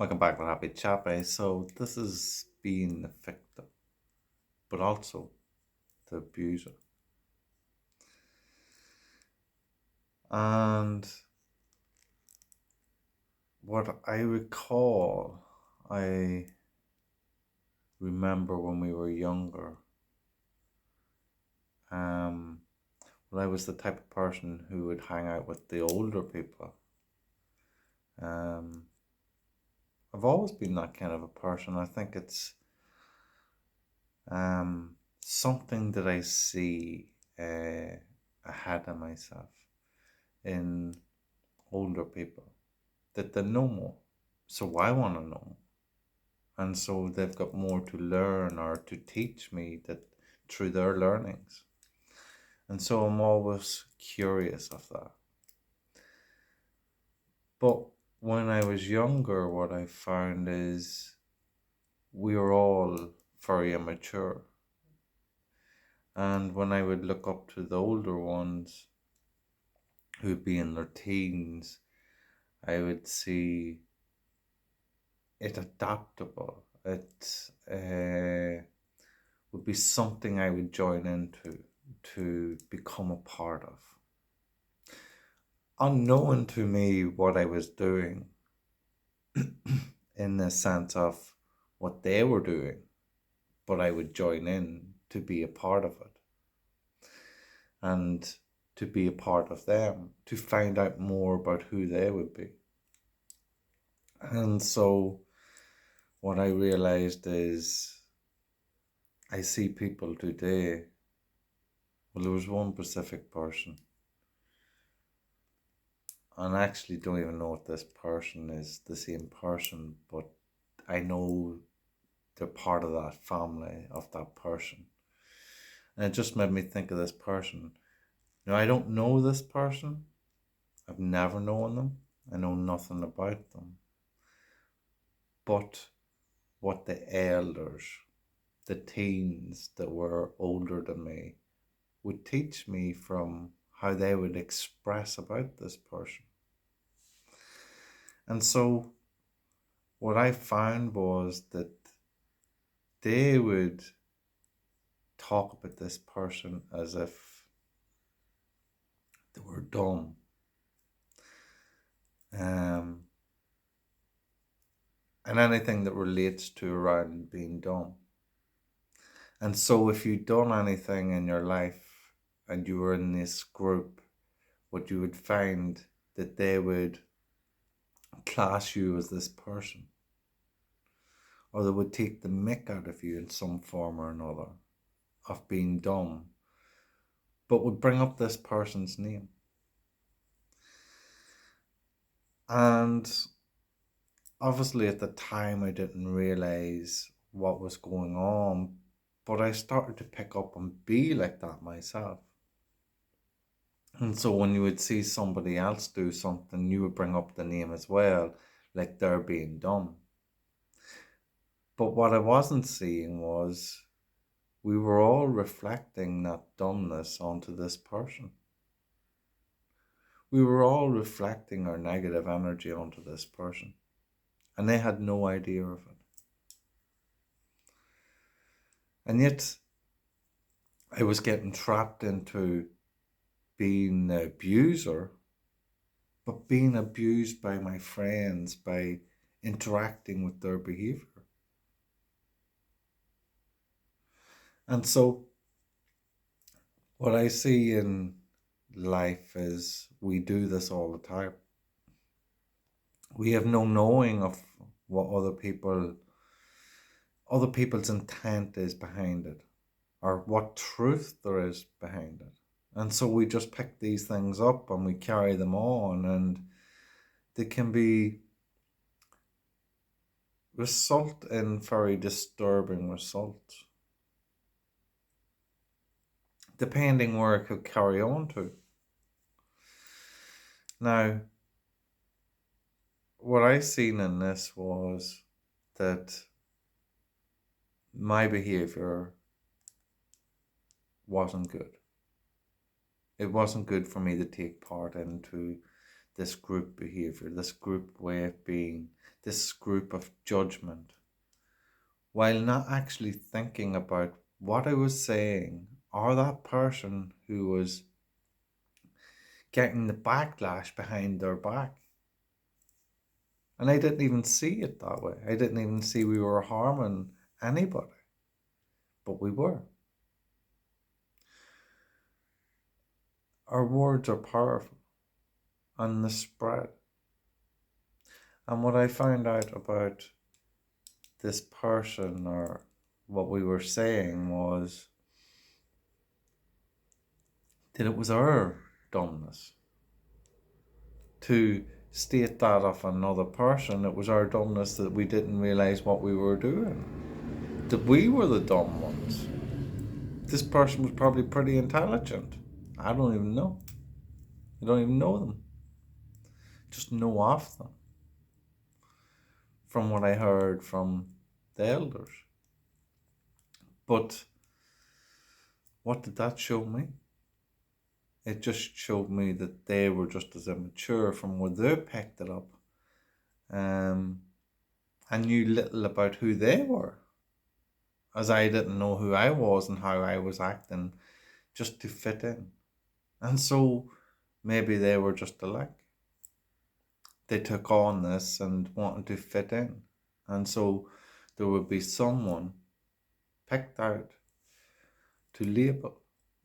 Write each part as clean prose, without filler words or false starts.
Welcome back to Happy Chappy. So this is being the victim, but also the abuser. And what I recall, I remember when we were younger, um, well, I was the type of person who would hang out with the older people. Um, I've always been that kind of a person. I think it's something that I see ahead of myself in older people that they know more. So I want to know. And so they've got more to learn or to teach me that through their learnings. And so I'm always curious of that. But when I was younger, what I found is we were all very immature. And when I would look up to the older ones who'd be in their teens, I would see it adaptable. It would be something I would join into to become a part of. Unknown to me what I was doing in the sense of what they were doing, but I would join in to be a part of it and to be a part of them, to find out more about who they would be. And so what I realized is I see people today. Well, there was one specific person, and I actually don't even know if this person is the same person, but I know they're part of that family of that person. And it just made me think of this person. Now, I don't know this person, I've never known them, I know nothing about them, but what the elders, the teens that were older than me, would teach me from how they would express about this person. And so what I found was that they would talk about this person as if they were dumb. Um, and anything that relates to around being dumb. And so if you'd done anything in your life and you were in this group, what you would find that they would class you as this person, or they would take the mick out of you in some form or another of being dumb, but would bring up this person's name. And obviously at the time I didn't realize what was going on, but I started to pick up and be like that myself. And so when you would see somebody else do something, you would bring up the name as well, like they're being dumb. But what I wasn't seeing was we were all reflecting that dumbness onto this person. We were all reflecting our negative energy onto this person, and they had no idea of it. And yet I was getting trapped into being the abuser, but being abused by my friends by interacting with their behavior. And so what I see in life is we do this all the time. We have no knowing of what other people's intent is behind it, or what truth there is behind it. And so we just pick these things up and we carry them on, and they can be result in very disturbing results, depending where it could carry on to. Now, what I seen in this was that my behavior wasn't good. It wasn't good for me to take part into this group behavior, this group way of being, this group of judgment, while not actually thinking about what I was saying or that person who was getting the backlash behind their back. And I didn't even see it that way. I didn't even see we were harming anybody, but we were. Our words are powerful and they spread. And what I found out about this person or what we were saying was that it was our dumbness. To state that of another person, it was our dumbness that we didn't realise what we were doing. That we were the dumb ones. This person was probably pretty intelligent. I don't even know. I don't even know them. Just know of them. From what I heard from the elders. But what did that show me? It just showed me that they were just as immature from where they picked it up. I knew little about who they were, as I didn't know who I was and how I was acting just to fit in. And so maybe they were just alike. They took on this and wanted to fit in. And so there would be someone picked out to label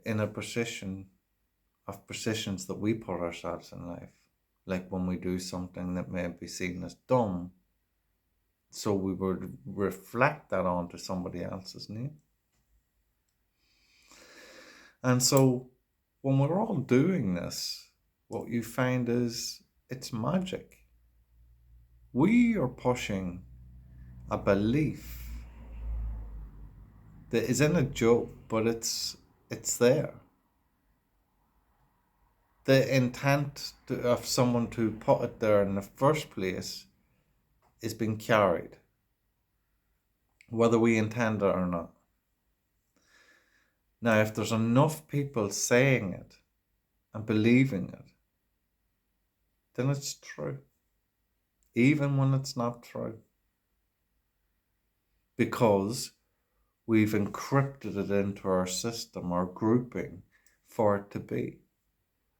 in a position of positions that we put ourselves in life. Like when we do something that may be seen as dumb, so we would reflect that onto somebody else's name. And so when we're all doing this, what you find is it's magic. We are pushing a belief that is in a joke, but it's there. The intent of someone to put it there in the first place is being carried, whether we intend it or not. Now, if there's enough people saying it and believing it, then it's true, even when it's not true, because we've encrypted it into our system, our grouping, for it to be.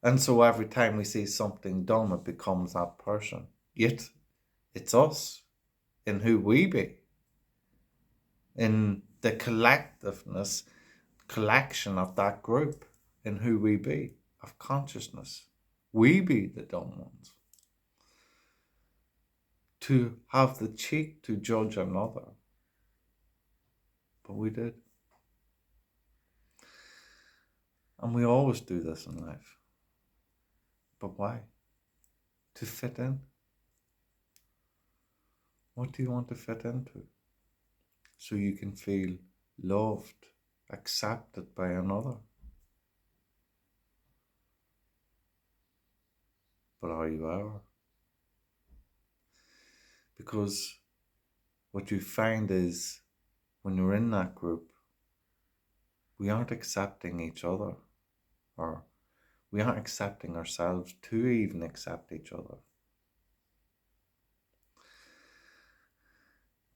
And so every time we see something dumb, it becomes that person. Yet it's us, in who we be, in the collectiveness, collection of that group, in who we be, of consciousness. We be the dumb ones. To have the cheek to judge another. But we did. And we always do this in life. But why? To fit in. What do you want to fit into? So you can feel loved, accepted by another. But are you ever? Because what you find is when you're in that group, we aren't accepting each other, or we aren't accepting ourselves to even accept each other.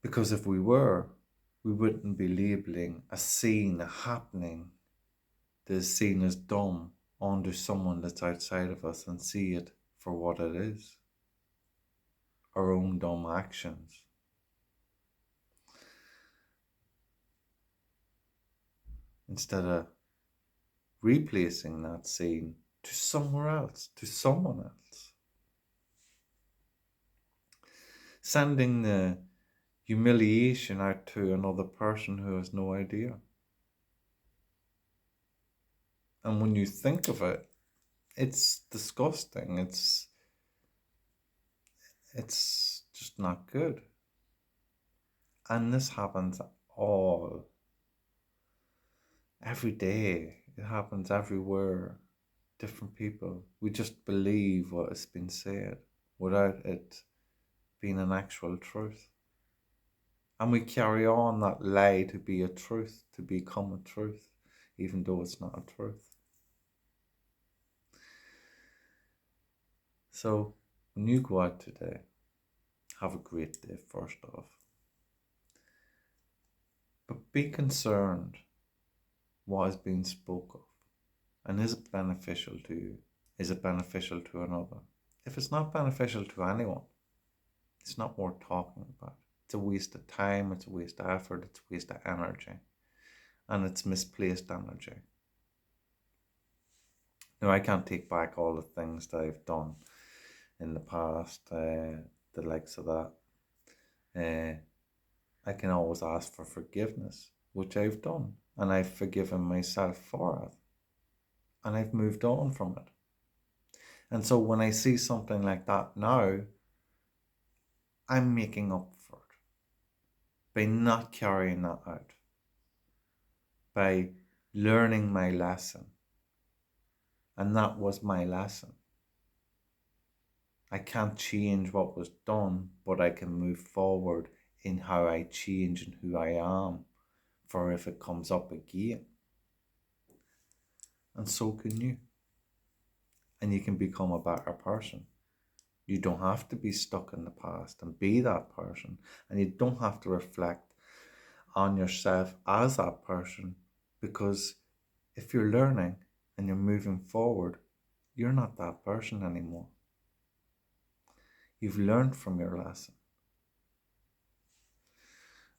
Because if we were, we wouldn't be labeling a scene, a happening that is seen as dumb onto someone that's outside of us and see it for what it is. Our own dumb actions. Instead of replacing that scene to somewhere else, to someone else. Sending the humiliation out to another person who has no idea. And when you think of it, it's disgusting. It's just not good. And this happens every day. It happens everywhere. Different people. We just believe what has been said without it being an actual truth. And we carry on that lie to be a truth, to become a truth, even though it's not a truth. So when you go out today, Have a great day, first off. But be concerned what is being spoke of. And is it beneficial to you? Is it beneficial to another? If it's not beneficial to anyone, it's not worth talking about. It's a waste of time, it's a waste of effort, it's a waste of energy. And it's misplaced energy. Now, I can't take back all the things that I've done in the past, the likes of that. I can always ask for forgiveness, which I've done. And I've forgiven myself for it. And I've moved on from it. And so when I see something like that now, I'm making up for it by not carrying that out, by learning my lesson. And that was my lesson. I can't change what was done, but I can move forward in how I change and who I am for if it comes up again. And so can you. And you can become a better person. You don't have to be stuck in the past and be that person. And you don't have to reflect on yourself as that person, because if you're learning and you're moving forward, you're not that person anymore. You've learned from your lesson.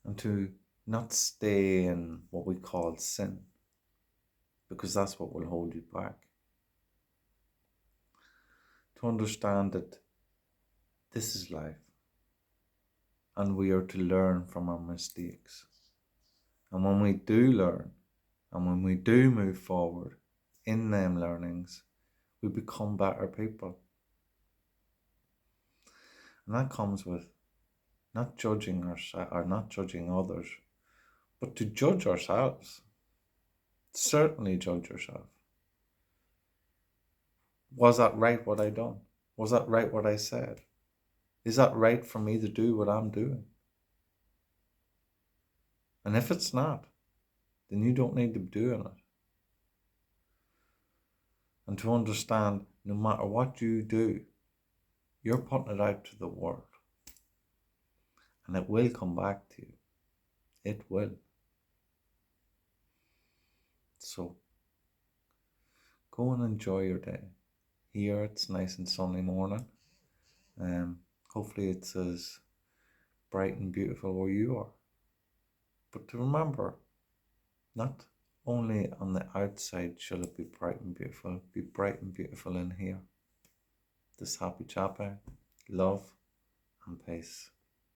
And to not stay in what we call sin, because that's what will hold you back. To understand that this is life and we are to learn from our mistakes. And when we do learn and when we do move forward in them learnings, we become better people. And that comes with not judging ourselves or not judging others, but to judge ourselves. Certainly judge yourself. Was that right what I done? Was that right what I said? Is that right for me to do what I'm doing? And if it's not, then you don't need to be doing it. And to understand, no matter what you do, you're putting it out to the world. And it will come back to you. It will. So, go and enjoy your day. Here it's nice and sunny morning. Hopefully it's as bright and beautiful where you are. But to remember, not only on the outside shall it be bright and beautiful, be bright and beautiful in here. This happy chappy, love and peace.